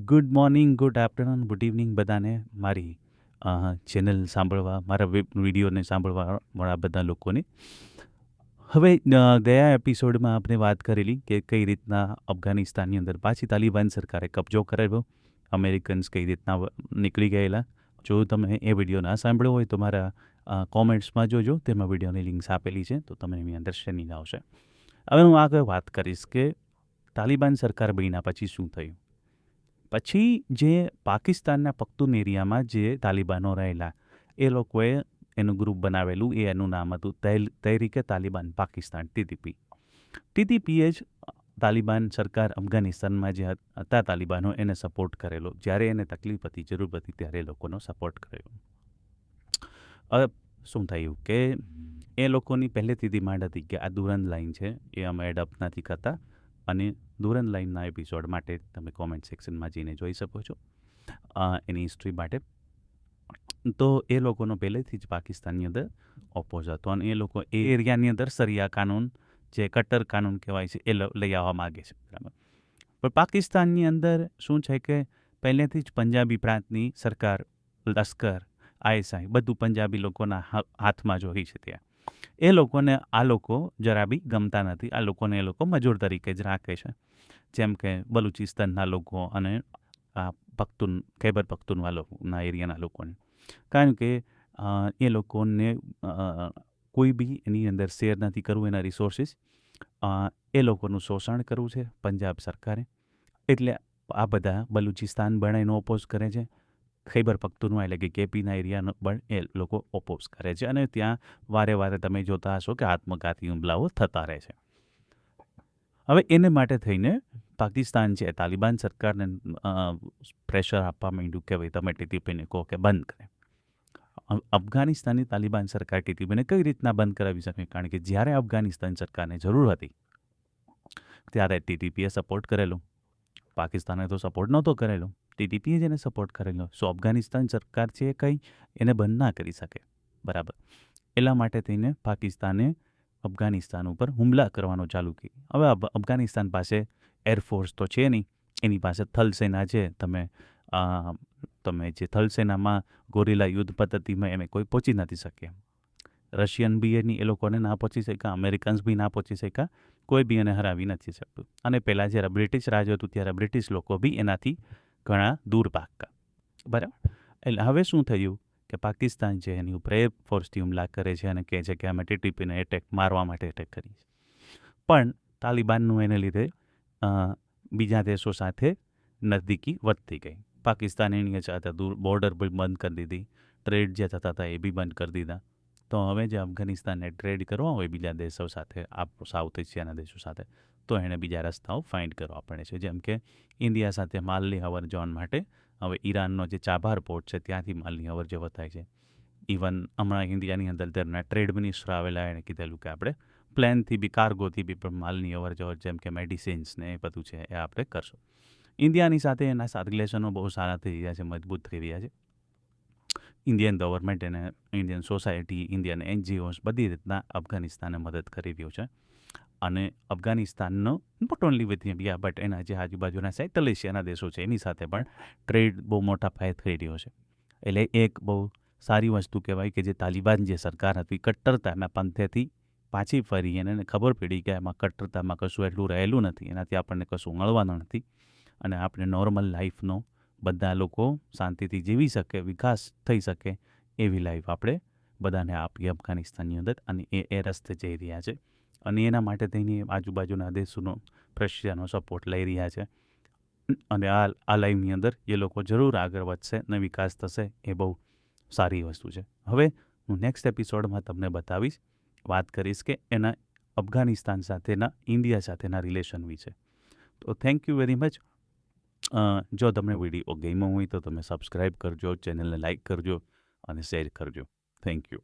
Good morning, good afternoon, good evening બધાને મારી channel સાંભળવા, મારા વિડીયોને સાંભળવા વાળા બધા લોકોને. હવે ગયા એપિસોડમાં આપણે વાત કરેલી કે કઈ રીતના અફઘાનિસ્તાનની અંદર પાછી તાલિબાન સરકારે કબજો કરાવ્યો, અમેરિકન્સ કઈ રીતના નીકળી ગયેલા. જો તમે એ વિડીયો ના સાંભળ્યો હોય તો મારા કોમેન્ટ્સમાં જોજો, તેમાં વિડીયોની લિંક્સ આપેલી છે તો તમને એની અંડરસ્ટેન્ડિંગ આવશે. હવે હું આગળ વાત કરીશ કે તાલિબાન સરકાર બન્યા પછી શું થયું. પછી જે પાકિસ્તાનના પખ્તૂન એરિયામાં જે તાલિબાનો રહેલા એ લોકોએ એનું ગ્રુપ બનાવેલું, એનું નામ હતું તહેરીકે તાલિબાન પાકિસ્તાન, ટીટીપી. ટીટીપીએ જ તાલિબાન સરકાર અફઘાનિસ્તાનમાં જે હતા તાલિબાનો એને સપોર્ટ કરેલો. જ્યારે એને તકલીફ હતી, જરૂર હતી ત્યારે એ લોકોનો સપોર્ટ કરેલો. હવે શું થયું કે એ લોકોની પહેલેથી ડિમાન્ડ હતી કે આ દુરંદ લાઈન છે એ અમે એડપ્ટ નથી કરતા, અને દુરંદ લાઈનના એપિસોડ માટે તમે કોમેન્ટ સેક્શનમાં જઈને જોઈ શકો છો એની હિસ્ટ્રી માટે. તો એ લોકોનો પહેલેથી જ પાકિસ્તાનની અંદર ઓપોઝ હતો, અને એ લોકો એ એરિયાની અંદર સરિયા કાનૂન, જે કટ્ટર કાનૂન કહેવાય છે, એ લઈ આવવા માગે છે. બરાબર. પણ પાકિસ્તાનની અંદર શું છે કે પહેલેથી જ પંજાબી પ્રાંતની સરકાર, લશ્કર, આઈએસઆઈ બધું પંજાબી લોકોના હાથમાં જ હોય છે. ત્યાં એ લોકોને આ લોકો જરા બી ગમતા નથી. આ લોકોને એ લોકો મજૂર તરીકે જ રાખે છે, જેમ કે બલુચિસ્તાનના લોકો અને આ ખૈબર પખ્તૂનવાલોના એરિયાના લોકોને. કારણ કે એ લોકોને કોઈ બી એની અંદર શેર નથી કરવું, એના રિસોર્સિસ. એ લોકોનું શોષણ કરવું છે પંજાબ સરકારે. એટલે આ બધા બલુચિસ્તાન પણ એનો ઓપોઝ કરે છે. ખૈબર પખ્તૂનવા એટલે કે કેપીના એરિયાનો પણ એ લોકો ઓપોઝ કરે છે, અને ત્યાં વારે વારે તમે જોતા હશો કે આત્મઘાતી હુમલાઓ થતા રહે છે. હવે એને માટે થઈને પાકિસ્તાન છે તાલિબાન સરકારને પ્રેશર આપવા માંડ્યું કે ભાઈ તમે ટીટીપીને કહો કે બંધ કરે. અફઘાનિસ્તાનની તાલિબાન સરકાર ટીટીપીને કઈ રીતના બંધ કરાવી શકે? કારણ કે જ્યારે અફઘાનિસ્તાન સરકારને જરૂર હતી ત્યારે ટીટીપીએ સપોર્ટ કરેલો, પાકિસ્તાને તો સપોર્ટ નહોતો કરેલો, ટીટીપીએ જ એને સપોર્ટ કરેલો. સો અફઘાનિસ્તાન સરકાર છે એ કંઈ એને બંધ ના કરી શકે. બરાબર. એટલા માટે થઈને પાકિસ્તાને અફઘાનિસ્તાન ઉપર હુમલા કરવાનું ચાલુ કર્યું. હવે અફઘાનિસ્તાન પાસે એરફોર્સ તો છે નહીં, એની પાસે થલસેના છે. તમે જે થલસેનામાં ગોરીલા યુદ્ધ પદ્ધતિમાં એમ કોઈ પહોંચી નથી શકે. રશિયન બી એની એ લોકોને ના પહોંચી શક્યા, અમેરિકન્સ બી ના પહોંચી શક્યા, કોઈ બી એને હરાવી નથી શકતું. અને પહેલાં જ્યારે બ્રિટિશ રાજ હતું ત્યારે બ્રિટિશ લોકો બી એનાથી ઘણા દૂર ભાગતા. બરાબર. એટલે હવે શું થયું કે પાકિસ્તાન છે એની ઉપર એરફોર્સથી હુમલા કરે છે અને કહે છે કે અમે ટીટીપીને મારવા માટે એટેક કરી. પણ તાલિબાનનું એને લીધે બીજા દેશો સાથે નજદીકી વધતી ગઈ. પાકિસ્તાન એની સાથે બોર્ડર બી બંધ કરી દીધી, ટ્રેડ જે થતા હતા એ બી બંધ કરી દીધા. તો હવે જે અફઘાનિસ્તાનને ટ્રેડ કરવા હોય બીજા દેશો સાથે, સાઉથ એશિયાના દેશો સાથે, તો એણે બીજા રસ્તાઓ ફાઇન્ડ કરવા પડે છે. જેમ કે ઇન્ડિયા સાથે માલની અવર જવર માટે હવે ઈરાનનો જે ચાબાર પોર્ટ છે ત્યાંથી માલની અવર જવર થાય છે. ઇવન હમણાં ઇન્ડિયાની અંદર તેમના ટ્રેડ મિનિસ્ટર આવેલા, એણે કીધેલું કે આપણે પ્લેનથી બી, કાર્ગોથી બી પણ માલની અવર જવર, જેમ કે મેડિસિન્સ ને એ બધું છે એ આપણે કરશું. ઇન્ડિયાની સાથે એના રિલેશનો બહુ સારા થઈ રહ્યા છે, મજબૂત થઈ રહ્યા છે. ઇન્ડિયન ગવર્મેન્ટ અને ઇન્ડિયન સોસાયટી, ઇન્ડિયન એનજીઓઝ બધી રીતના અફઘાનિસ્તાનને મદદ કરી રહ્યું છે. અને અફઘાનિસ્તાનનો not only with India but એના જે આજુબાજુના સેટલ એશિયાના દેશો છે એની સાથે પણ ટ્રેડ બહુ મોટા પાયે થઈ રહ્યો છે. એટલે એક બહુ સારી વસ્તુ કહેવાય કે જે તાલિબાન જે સરકાર હતી કટ્ટરતાના પંથેથી પાછી ફરી, અને એને ખબર પડી કે એમાં કટ્ટરતામાં કશું એટલું રહેલું નથી, એનાથી આપણને કશું મળવાનું નથી, અને આપણે નોર્મલ લાઈફનો બધા લોકો શાંતિથી જીવી શકે, વિકાસ થઈ શકે એવી લાઈફ આપણે બધાને આપીએ અફઘાનિસ્તાનની અંદર. અને એ રસ્તે જઈ રહ્યા છે, અને એના માટે થઈને આજુબાજુના દેશોનો, રશિયાનો સપોર્ટ લઈ રહ્યા છે. અને આ લાઈફની અંદર એ લોકો જરૂર આગળ વધશે અને વિકાસ થશે. એ બહુ સારી વસ્તુ છે. હવે હું નેક્સ્ટ એપિસોડમાં તમને બતાવીશ, વાત કરીશ કે એના અફઘાનિસ્તાન સાથેના ઇન્ડિયા સાથેના રિલેશન વિશે. તો થેન્ક યુ વેરી મચ. જો તમને વિડીયો ગમ્યો હોય તો તમે સબસ્ક્રાઈબ કરજો, ચેનલને લાઈક કરજો અને શેર કરજો. Thank you.